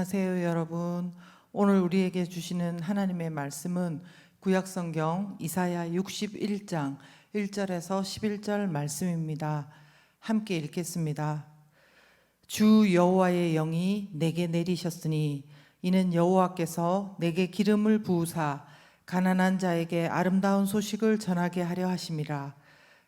안녕하세요, 여러분. 오늘 우리에게 주시는 하나님의 말씀은 구약성경 이사야 61장 1절에서 11절 말씀입니다. 함께 읽겠습니다. 주 여호와의 영이 내게 내리셨으니 이는 여호와께서 내게 기름을 부으사 가난한 자에게 아름다운 소식을 전하게 하려 하심이라.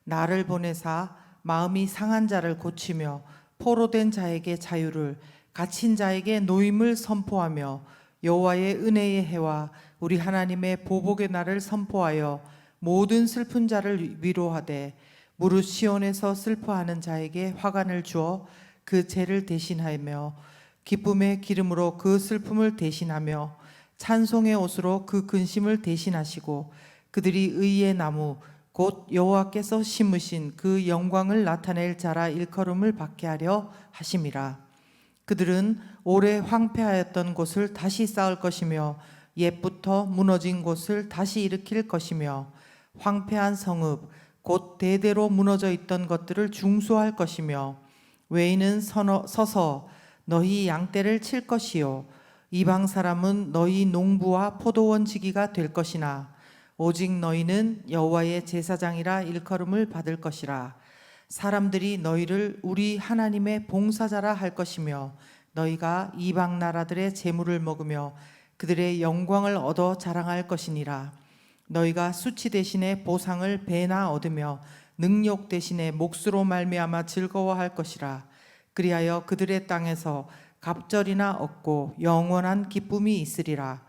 나를 보내사 마음이 상한 자를 고치며 포로된 자에게 자유를, 갇힌 자에게 노임을 선포하며 여호와의 은혜의 해와 우리 하나님의 보복의 날을 선포하여 모든 슬픈 자를 위로하되 무릇 시온에서 슬퍼하는 자에게 화관을 주어 그 죄를 대신하며 기쁨의 기름으로 그 슬픔을 대신하며 찬송의 옷으로 그 근심을 대신하시고 그들이 의의 나무 곧 여호와께서 심으신 그 영광을 나타낼 자라 일컬음을 받게 하려 하심이라. 그들은 오래 황폐하였던 곳을 다시 쌓을 것이며 옛부터 무너진 곳을 다시 일으킬 것이며 황폐한 성읍 곧 대대로 무너져 있던 것들을 중수할 것이며 외인은 서서 너희 양떼를 칠 것이요 이방 사람은 너희 농부와 포도원 지기가 될 것이나 오직 너희는 여호와의 제사장이라 일컬음을 받을 것이라. 사람들이 너희를 우리 하나님의 봉사자라 할 것이며 너희가 이방 나라들의 재물을 먹으며 그들의 영광을 얻어 자랑할 것이니라. 너희가 수치 대신에 보상을 배나 얻으며 능욕 대신에 몫으로 말미암아 즐거워할 것이라. 그리하여 그들의 땅에서 갑절이나 얻고 영원한 기쁨이 있으리라.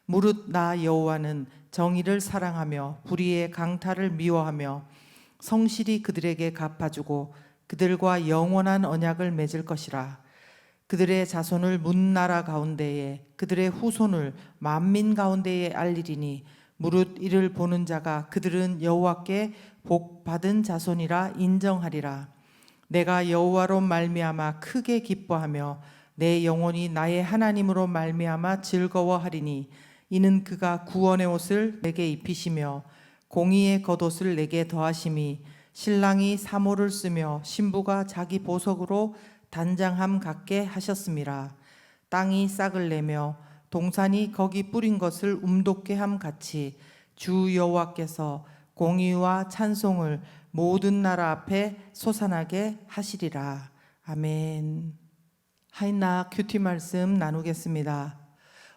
무릇 나 여호와는 정의를 사랑하며 불의의 강탈을 미워하며 성실히 그들에게 갚아주고 그들과 영원한 언약을 맺을 것이라. 그들의 자손을 문나라 가운데에 그들의 후손을 만민 가운데에 알리리니 무릇 이를 보는 자가 그들은 여호와께 복 받은 자손이라 인정하리라. 내가 여호와로 말미암아 크게 기뻐하며 내 영혼이 나의 하나님으로 말미암아 즐거워하리니 이는 그가 구원의 옷을 내게 입히시며 공의의 겉옷을 내게 더하심이 신랑이 사모를 쓰며 신부가 자기 보석으로 단장함 같게 하셨음이라. 땅이 싹을 내며 동산이 거기 뿌린 것을 움돋게 함 같이 주 여호와께서 공의와 찬송을 모든 나라 앞에 솟아나게 하시리라. 아멘. 하이나 큐티 말씀 나누겠습니다.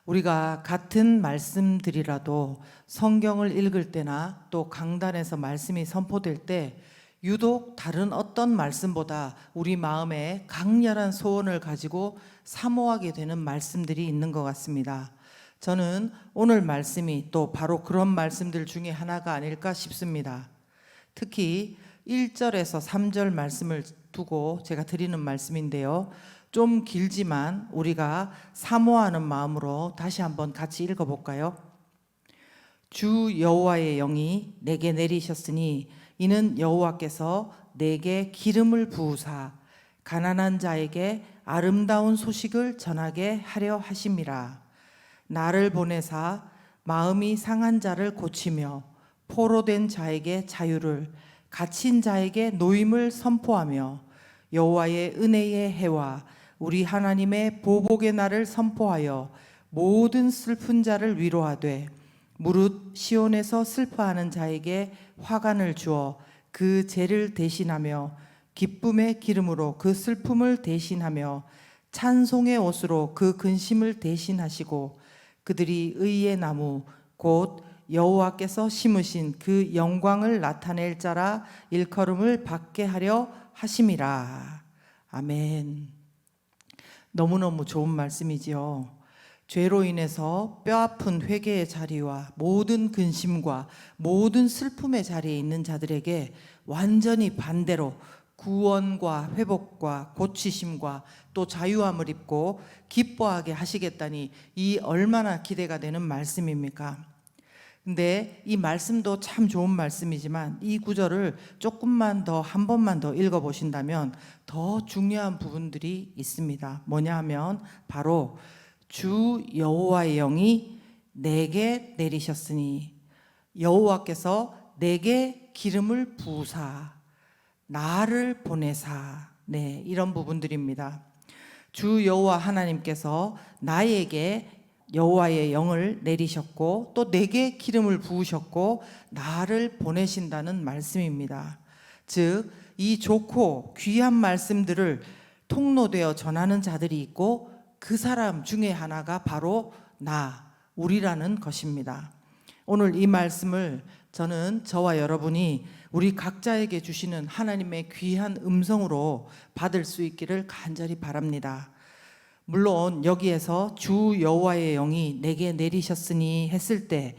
우리가 같은 말씀들이라도 성경을 읽을 때나 또 강단에서 말씀이 선포될 때 유독 다른 어떤 말씀보다 우리 마음에 강렬한 소원을 가지고 사모하게 되는 말씀들이 있는 것 같습니다. 저는 오늘 말씀이 또 바로 그런 말씀들 중에 하나가 아닐까 싶습니다. 특히 1절에서 3절 말씀을 두고 제가 드리는 말씀인데요. 좀 길지만 우리가 사모하는 마음으로 다시 한번 같이 읽어볼까요? 주 여호와의 영이 내게 내리셨으니 이는 여호와께서 내게 기름을 부으사 가난한 자에게 아름다운 소식을 전하게 하려 하심이라. 나를 보내사 마음이 상한 자를 고치며 포로된 자에게 자유를, 갇힌 자에게 노임을 선포하며 여호와의 은혜의 해와 우리 하나님의 보복의 날을 선포하여 모든 슬픈 자를 위로하되 무릇 시온에서 슬퍼하는 자에게 화관을 주어 그 죄를 대신하며 기쁨의 기름으로 그 슬픔을 대신하며 찬송의 옷으로 그 근심을 대신하시고 그들이 의의 나무 곧 여호와께서 심으신 그 영광을 나타낼 자라 일컬음을 받게 하려 하심이라. 아멘. 너무너무 좋은 말씀이지요. 죄로 인해서 뼈아픈 회개의 자리와 모든 근심과 모든 슬픔의 자리에 있는 자들에게 완전히 반대로 구원과 회복과 고치심과 또 자유함을 입고 기뻐하게 하시겠다니 이 얼마나 기대가 되는 말씀입니까? 근데 이 말씀도 참 좋은 말씀이지만 이 구절을 조금만 더 한 번만 더 읽어보신다면 더 중요한 부분들이 있습니다. 뭐냐 하면 바로 주 여호와의 영이 내게 내리셨으니 여호와께서 내게 기름을 부으사 나를 보내사 이런 부분들입니다. 주 여호와 하나님께서 나에게 여호와의 영을 내리셨고 또 내게 기름을 부으셨고 나를 보내신다는 말씀입니다. 즉, 이 좋고 귀한 말씀들을 통로되어 전하는 자들이 있고 그 사람 중에 하나가 바로 우리라는 것입니다. 오늘 이 말씀을 저는 저와 여러분이 우리 각자에게 주시는 하나님의 귀한 음성으로 받을 수 있기를 간절히 바랍니다. 물론 여기에서 주 여호와의 영이 내게 내리셨으니 했을 때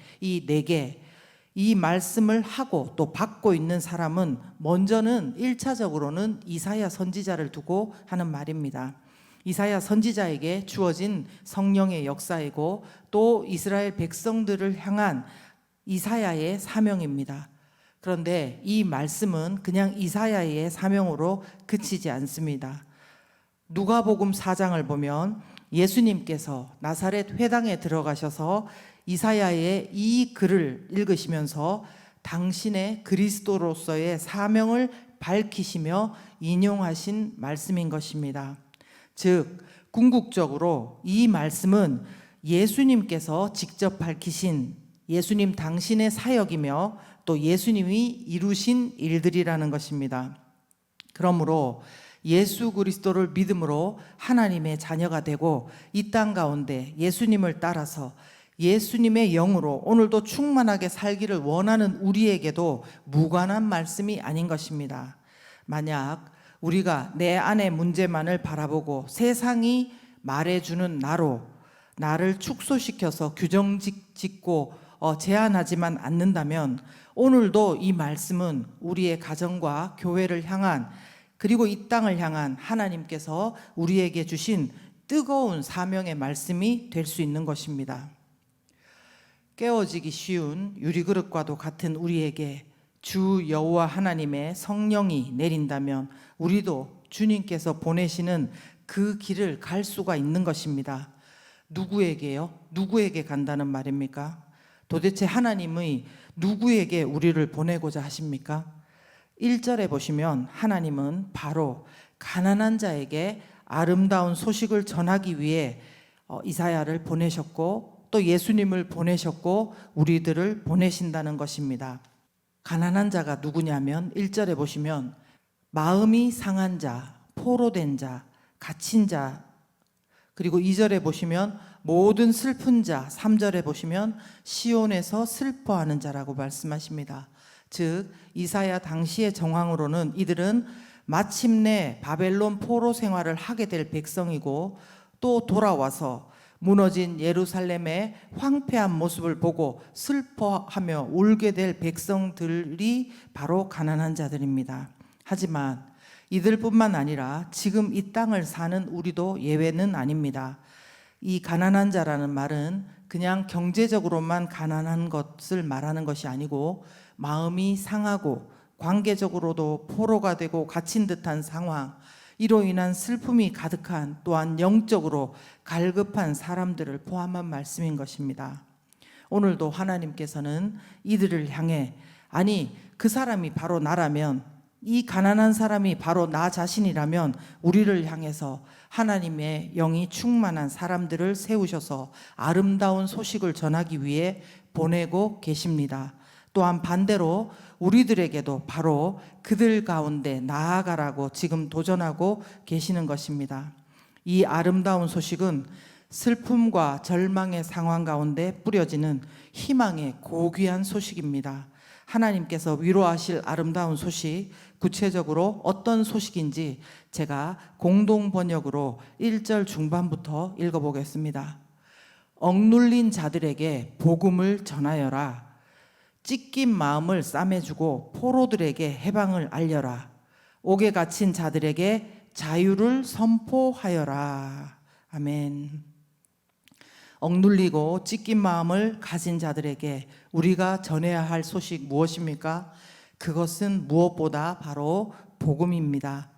이 말씀을 하고 또 받고 있는 사람은 먼저는 1차적으로는 이사야 선지자를 두고 하는 말입니다. 이사야 선지자에게 주어진 성령의 역사이고 또 이스라엘 백성들을 향한 이사야의 사명입니다. 그런데 이 말씀은 그냥 이사야의 사명으로 그치지 않습니다. 누가복음 4장을 보면 예수님께서 나사렛 회당에 들어가셔서 이사야의 이 글을 읽으시면서 당신의 그리스도로서의 사명을 밝히시며 인용하신 말씀인 것입니다. 즉, 궁극적으로 이 말씀은 예수님께서 직접 밝히신 예수님 당신의 사역이며 또 예수님이 이루신 일들이라는 것입니다. 그러므로 예수 그리스도를 믿음으로 하나님의 자녀가 되고 이 땅 가운데 예수님을 따라서 예수님의 영으로 오늘도 충만하게 살기를 원하는 우리에게도 무관한 말씀이 아닌 것입니다. 만약 우리가 내 안의 문제만을 바라보고 세상이 말해주는 나를 축소시켜서 규정 짓고 제한하지만 않는다면 오늘도 이 말씀은 우리의 가정과 교회를 향한 그리고 이 땅을 향한 하나님께서 우리에게 주신 뜨거운 사명의 말씀이 될 수 있는 것입니다. 깨어지기 쉬운 유리그릇과도 같은 우리에게 주 여호와 하나님의 성령이 내린다면 우리도 주님께서 보내시는 그 길을 갈 수가 있는 것입니다. 누구에게요? 누구에게 간다는 말입니까? 도대체 하나님의 누구에게 우리를 보내고자 하십니까? 1절에 보시면 하나님은 바로 가난한 자에게 아름다운 소식을 전하기 위해 이사야를 보내셨고 또 예수님을 보내셨고 우리들을 보내신다는 것입니다. 가난한 자가 누구냐면 1절에 보시면 마음이 상한 자, 포로된 자, 갇힌 자, 그리고 2절에 보시면 모든 슬픈 자, 3절에 보시면 시온에서 슬퍼하는 자라고 말씀하십니다. 즉 이사야 당시의 정황으로는 이들은 마침내 바벨론 포로 생활을 하게 될 백성이고 또 돌아와서 무너진 예루살렘의 황폐한 모습을 보고 슬퍼하며 울게 될 백성들이 바로 가난한 자들입니다. 하지만 이들뿐만 아니라 지금 이 땅을 사는 우리도 예외는 아닙니다. 이 가난한 자라는 말은 그냥 경제적으로만 가난한 것을 말하는 것이 아니고 마음이 상하고 관계적으로도 포로가 되고 갇힌 듯한 상황, 이로 인한 슬픔이 가득한 또한 영적으로 갈급한 사람들을 포함한 말씀인 것입니다. 오늘도 하나님께서는 이들을 향해 아니 그 사람이 바로 나라면 이 가난한 사람이 바로 나 자신이라면 우리를 향해서 하나님의 영이 충만한 사람들을 세우셔서 아름다운 소식을 전하기 위해 보내고 계십니다. 또한 반대로 우리들에게도 바로 그들 가운데 나아가라고 지금 도전하고 계시는 것입니다. 이 아름다운 소식은 슬픔과 절망의 상황 가운데 뿌려지는 희망의 고귀한 소식입니다. 하나님께서 위로하실 아름다운 소식, 구체적으로 어떤 소식인지 제가 공동 번역으로 1절 중반부터 읽어보겠습니다. 억눌린 자들에게 복음을 전하여라. 찢긴 마음을 싸매주고 포로들에게 해방을 알려라. 옥에 갇힌 자들에게 자유를 선포하여라. 아멘. 억눌리고 찢긴 마음을 가진 자들에게 우리가 전해야 할 소식 무엇입니까? 그것은 무엇보다 바로 복음입니다.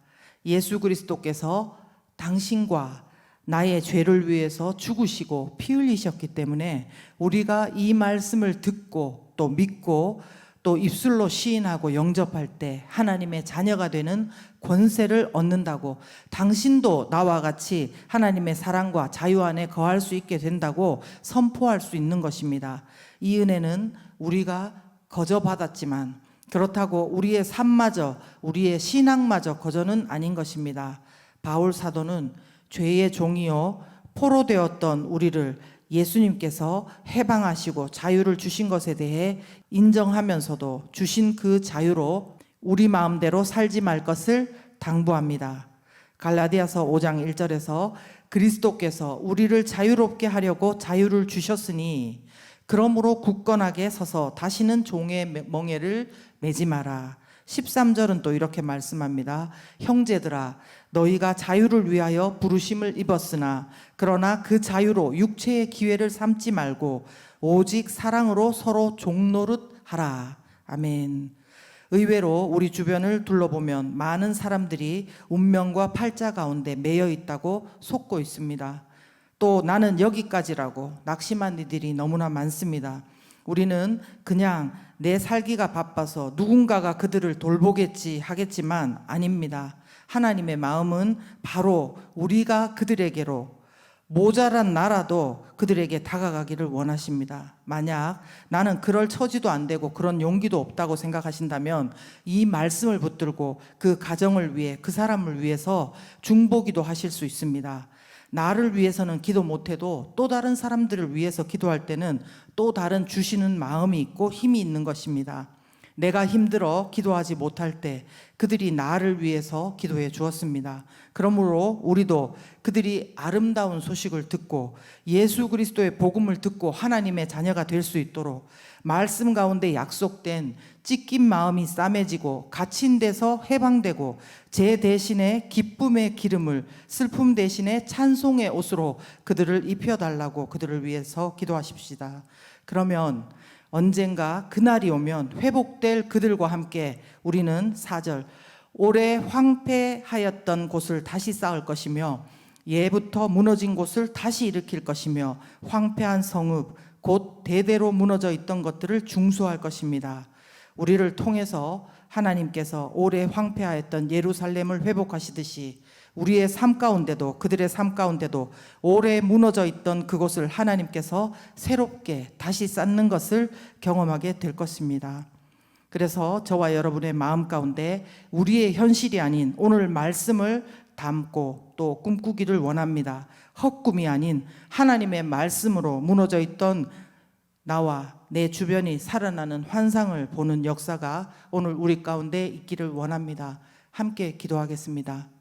예수 그리스도께서 당신과 나의 죄를 위해서 죽으시고 피 흘리셨기 때문에 우리가 이 말씀을 듣고 또 믿고 또 입술로 시인하고 영접할 때 하나님의 자녀가 되는 권세를 얻는다고, 당신도 나와 같이 하나님의 사랑과 자유 안에 거할 수 있게 된다고 선포할 수 있는 것입니다. 이 은혜는 우리가 거저 받았지만 그렇다고 우리의 삶마저, 우리의 신앙마저 거저는 아닌 것입니다. 바울 사도는 죄의 종이요 포로되었던 우리를 예수님께서 해방하시고 자유를 주신 것에 대해 인정하면서도 주신 그 자유로 우리 마음대로 살지 말 것을 당부합니다. 갈라디아서 5장 1절에서 그리스도께서 우리를 자유롭게 하려고 자유를 주셨으니 그러므로 굳건하게 서서 다시는 종의 멍에를 매지 마라. 13절은 또 이렇게 말씀합니다. 형제들아, 너희가 자유를 위하여 부르심을 입었으나 그러나 그 자유로 육체의 기회를 삼지 말고 오직 사랑으로 서로 종노릇하라. 아멘. 의외로 우리 주변을 둘러보면 많은 사람들이 운명과 팔자 가운데 매여 있다고 속고 있습니다. 또 나는 여기까지라고 낙심한 이들이 너무나 많습니다. 우리는 그냥 내 살기가 바빠서 누군가가 그들을 돌보겠지 하겠지만 아닙니다. 하나님의 마음은 바로 우리가 그들에게로, 모자란 나라도 그들에게 다가가기를 원하십니다. 만약 나는 그럴 처지도 안 되고 그런 용기도 없다고 생각하신다면 이 말씀을 붙들고 그 가정을 위해, 그 사람을 위해서 중보기도 하실 수 있습니다. 나를 위해서는 기도 못해도 또 다른 사람들을 위해서 기도할 때는 또 다른 주시는 마음이 있고 힘이 있는 것입니다. 내가 힘들어 기도하지 못할 때 그들이 나를 위해서 기도해 주었습니다. 그러므로 우리도 그들이 아름다운 소식을 듣고 예수 그리스도의 복음을 듣고 하나님의 자녀가 될 수 있도록 말씀 가운데 약속된 찢긴 마음이 싸매지고 갇힌 데서 해방되고 제 대신에 기쁨의 기름을, 슬픔 대신에 찬송의 옷으로 그들을 입혀달라고 그들을 위해서 기도하십시다. 그러면 언젠가 그날이 오면 회복될 그들과 함께 우리는 4절 오래 황폐하였던 곳을 다시 쌓을 것이며 예부터 무너진 곳을 다시 일으킬 것이며 황폐한 성읍 곧 대대로 무너져 있던 것들을 중수할 것입니다. 우리를 통해서 하나님께서 오래 황폐하였던 예루살렘을 회복하시듯이 우리의 삶 가운데도, 그들의 삶 가운데도 오래 무너져 있던 그곳을 하나님께서 새롭게 다시 쌓는 것을 경험하게 될 것입니다. 그래서 저와 여러분의 마음 가운데 우리의 현실이 아닌 오늘 말씀을 담고 또 꿈꾸기를 원합니다. 헛꿈이 아닌 하나님의 말씀으로 무너져 있던 나와 내 주변이 살아나는 환상을 보는 역사가 오늘 우리 가운데 있기를 원합니다. 함께 기도하겠습니다.